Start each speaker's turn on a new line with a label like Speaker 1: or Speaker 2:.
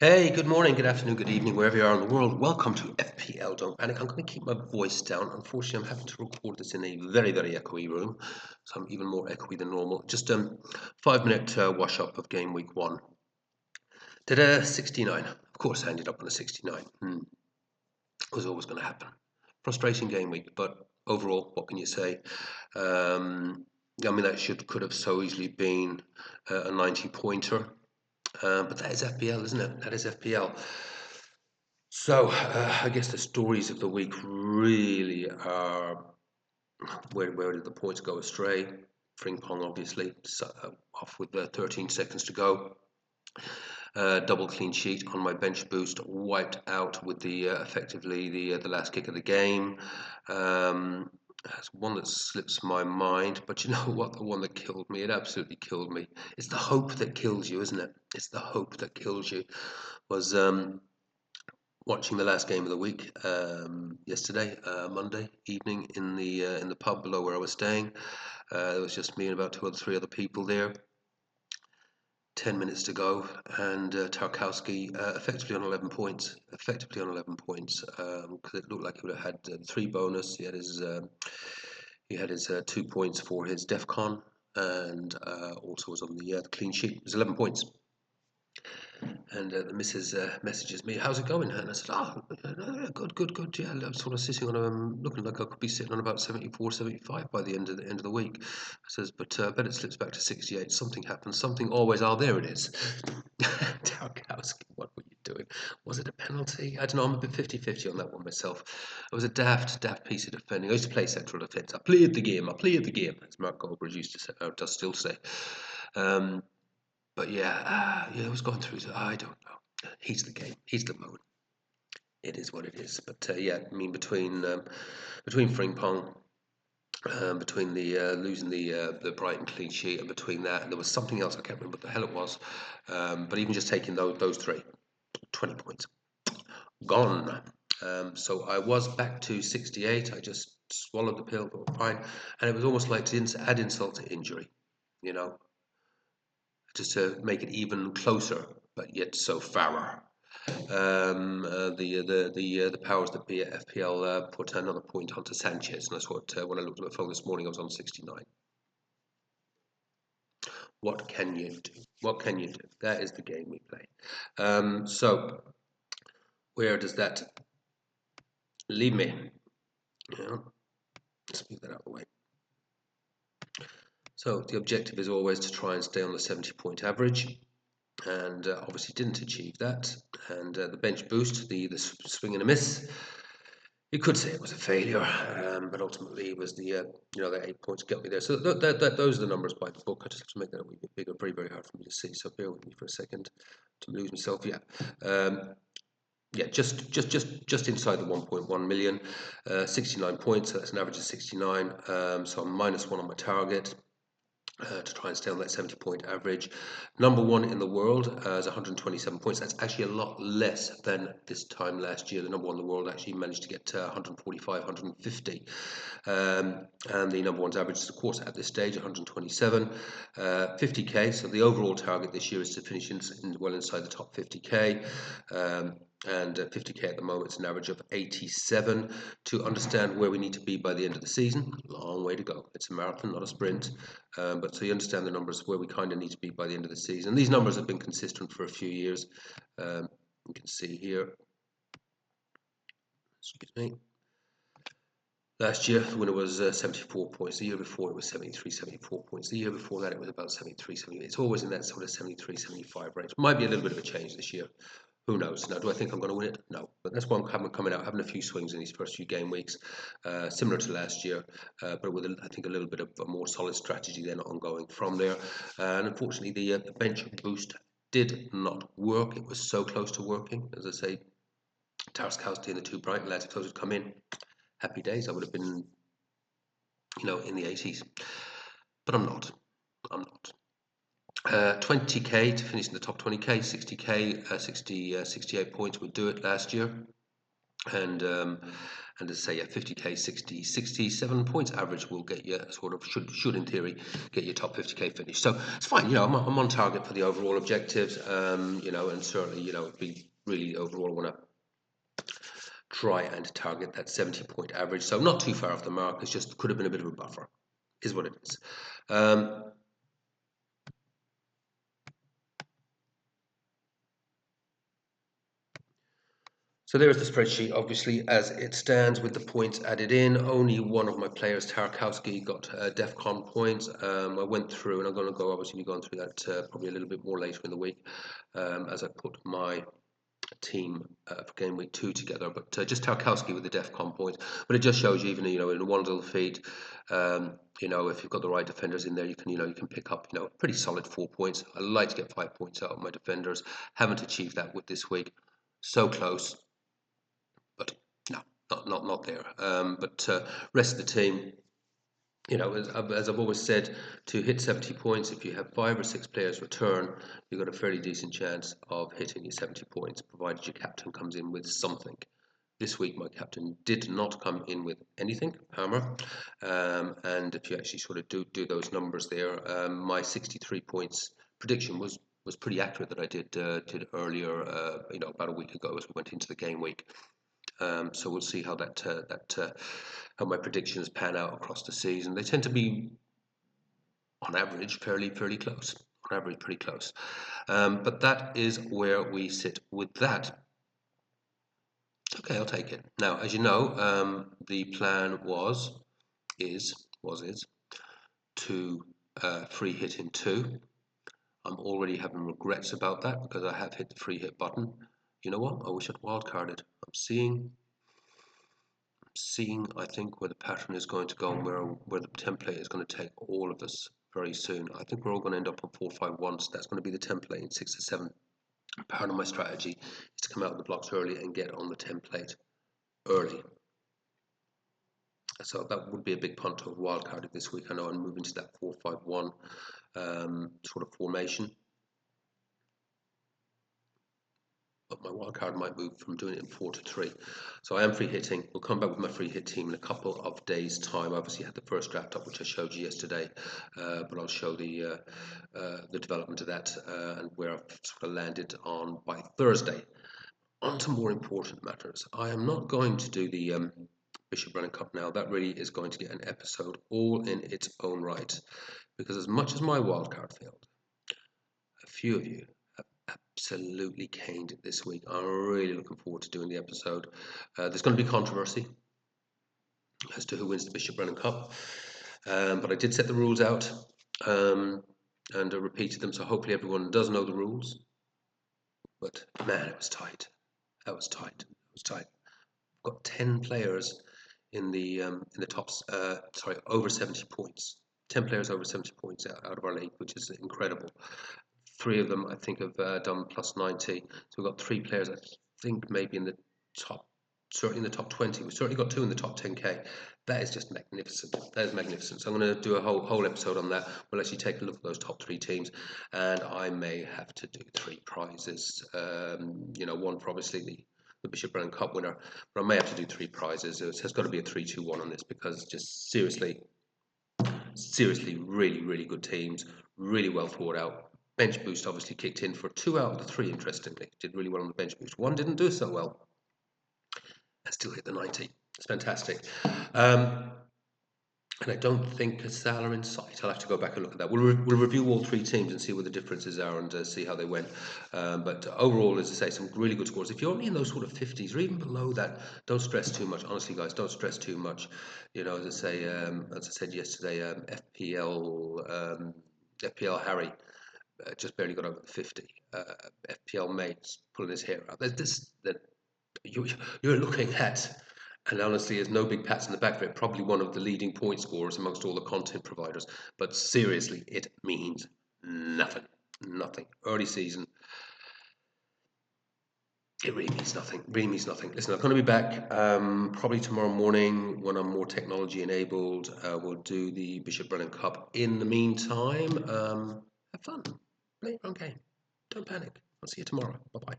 Speaker 1: Hey, good morning, good afternoon, good evening, wherever you are in the world. Welcome to FPL. Don't panic. I'm going to keep my voice down. Unfortunately, I'm having to record this in a very, very echoey room, so I'm even more echoey than normal. Just 5 minute wash up of game week one. Did a 69. Of course, I ended up on a 69. Was always going to happen. Frustrating game week, but overall, what can you say? I mean, that could have so easily been a 90 pointer. But that is FPL, isn't it? That is FPL. So I guess the stories of the week really are where did the points go astray? Frimpong obviously off with 13 seconds to go. Double clean sheet on my bench boost, wiped out with the effectively the last kick of the game. That's one that slips my mind, but you know what? The one that killed me, it absolutely killed me. It's the hope that kills you, isn't it? It's the hope that kills you. Was watching the last game of the week yesterday, Monday evening in the pub below where I was staying. There was just me and about three other people there. 10 minutes to go, and Tarkowski effectively on 11 points. Effectively on 11 points because it looked like he would have had 3 bonus. He had his 2 points for his DEFCON, and also was on the clean sheet. It was 11 points. And the missus messages me, "How's it going?" And I said, "Oh, good, good, good. Yeah, I'm sort of sitting on, looking like I could be sitting on about 74, 75 by the end of the week." I says, "But I bet it slips back to 68. Something happens. Something always. Oh, there it is." Tarkowski, what were you doing? Was it a penalty? I don't know. I'm a bit 50-50 on that one myself. It was a daft piece of defending. I used to play central defence. I played the game. I played the game, as Mark Goldbridge used to say, or does still say. But yeah, it was going through. I don't know. He's the game. He's the mode. It is what it is. But yeah, I mean between Frimpong, between the losing the Brighton clean sheet, and between that, and there was something else I can't remember what the hell it was. But even just taking those three, 20 points gone. So I was back to 68. I just swallowed the pill, but fine. And it was almost like to add insult to injury, you know, just to make it even closer, but yet so far. The powers that be at FPL put another point onto Sanchez, and that's what when I looked at my phone this morning, I was on 69. What can you do? What can you do? That is the game we play. So where does that leave me? Yeah, let's move that out of the way. So the objective is always to try and stay on the 70-point average, and obviously didn't achieve that. And the bench boost, the swing and a miss. You could say it was a failure, but ultimately it was the 8 points got me there. So those are the numbers by the book. I just have to make that a wee bit bigger. Very, very hard for me to see. So bear with me for a second to lose myself. Yeah, just inside the 1.1 million, 69 points. So that's an average of 69. So I'm -1 on my target. To try and stay on that 70-point average. Number one in the world is 127 points. That's actually a lot less than this time last year. The number one in the world actually managed to get to 145, 150. And the number one's average is, of course, at this stage, 127. 50k, so the overall target this year is to finish well inside the top 50k. And 50k at the moment is an average of 87. To understand where we need to be by the end of the season, long way to go. It's a marathon, not a sprint. But so you understand the numbers where we kind of need to be by the end of the season. These numbers have been consistent for a few years. You can see here. Excuse me. Last year, when it was 74 points, the year before it was 73, 74 points. The year before that, it was about 73, 78. It's always in that sort of 73, 75 range. Might be a little bit of a change this year. Who knows? Now, do I think I'm going to win it? No. But that's why I'm coming out, having a few swings in these first few game weeks, similar to last year, but with, I think, a little bit of a more solid strategy then ongoing from there. And unfortunately, the bench boost did not work. It was so close to working. As I say, Tarkowski and the two Brighton lads, if those had come in, happy days. I would have been, in the 80s. But I'm not. I'm not. 20k to finish in the top 20k, 60k, 68 points would do it last year. And as I say, yeah, 50k, 67 points average will get you sort of should in theory get your top 50k finish. So it's fine. I'm on target for the overall objectives. And certainly, it'd be really overall want to try and target that 70-point average. So not too far off the mark. It's just could have been a bit of a buffer, is what it is. So there's the spreadsheet, obviously, as it stands with the points added in. Only one of my players, Tarkowski, got DEFCON points. I went through, and I'm going to go, obviously, be going through that probably a little bit more later in the week as I put my team for game week 2 together. But just Tarkowski with the DEFCON points. But it just shows you, even in one little feed, if you've got the right defenders in there, you can pick up pretty solid 4 points. I like to get 5 points out of my defenders. Haven't achieved that with this week. So close. But no, not there. But rest of the team, as I've always said, to hit 70 points, if you have 5 or 6 players return, you've got a fairly decent chance of hitting your 70 points, provided your captain comes in with something. This week, my captain did not come in with anything, Palmer. And if you actually sort of do those numbers there, my 63 points prediction was pretty accurate that I did earlier, about a week ago as we went into the game week. So we'll see how how my predictions pan out across the season. They tend to be, on average, fairly close. On average, pretty close. But that is where we sit with that. Okay, I'll take it. Now, as you know, the plan is to free hit in 2. I'm already having regrets about that because I have hit the free hit button. You know what? I wish I'd wildcarded. I'm seeing, I think, where the pattern is going to go and where the template is going to take all of us very soon. I think we're all going to end up on 4-5-1, so that's going to be the template in 6 or 7. Part of my strategy is to come out of the blocks early and get on the template early. So that would be a big punt of wildcarded this week. I know I'm moving to that 4-5-1 sort of formation. But my wildcard might move from doing it in 4-3. So I am free hitting. We'll come back with my free hit team in a couple of days' time. I obviously had the first draft up, which I showed you yesterday, but I'll show the development of that and where I've sort of landed on by Thursday. On to more important matters. I am not going to do the Bishop Brennan Cup now. That really is going to get an episode all in its own right, because as much as my wildcard failed, a few of you absolutely caned it this week. I'm really looking forward to doing the episode. There's going to be controversy as to who wins the Bishop Brennan Cup, but I did set the rules out and I repeated them, so hopefully everyone does know the rules. But man, it was tight. That was tight. It was tight. I've got 10 players in the top, over 70 points. 10 players over 70 points out of our league, which is incredible. 3 of them, I think, have done plus 90. So we've got 3 players, I think, maybe in the top, certainly in the top 20. We've certainly got 2 in the top 10k. That is just magnificent. That is magnificent. So I'm going to do a whole episode on that. We'll actually take a look at those top 3 teams, and I may have to do 3 prizes. One for obviously the Bishop Brennan Cup winner, but I may have to do 3 prizes. It has got to be a 3-2-1 on this because just seriously, really good teams, really well thought out. Bench boost obviously kicked in for 2 out of the 3, interestingly. Did really well on the bench boost. 1 didn't do so well and still hit the 90. It's fantastic. And I don't think Casala in sight. I'll have to go back and look at that. We'll review all 3 teams and see what the differences are and see how they went. But overall, as I say, some really good scores. If you're only in those sort of 50s or even below that, don't stress too much. Honestly, guys, don't stress too much. As I said yesterday, FPL Harry just barely got over the 50. FPL Mates pulling his hair out. You're looking at. And honestly, there's no big pats in the back of it. Probably one of the leading point scorers amongst all the content providers. But seriously, it means nothing. Nothing. Early season, it really means nothing. Really means nothing. Listen, I'm going to be back probably tomorrow morning when I'm more technology enabled. We'll do the Bishop Brennan Cup. In the meantime, have fun. Play your own game. Don't panic. I'll see you tomorrow. Bye bye.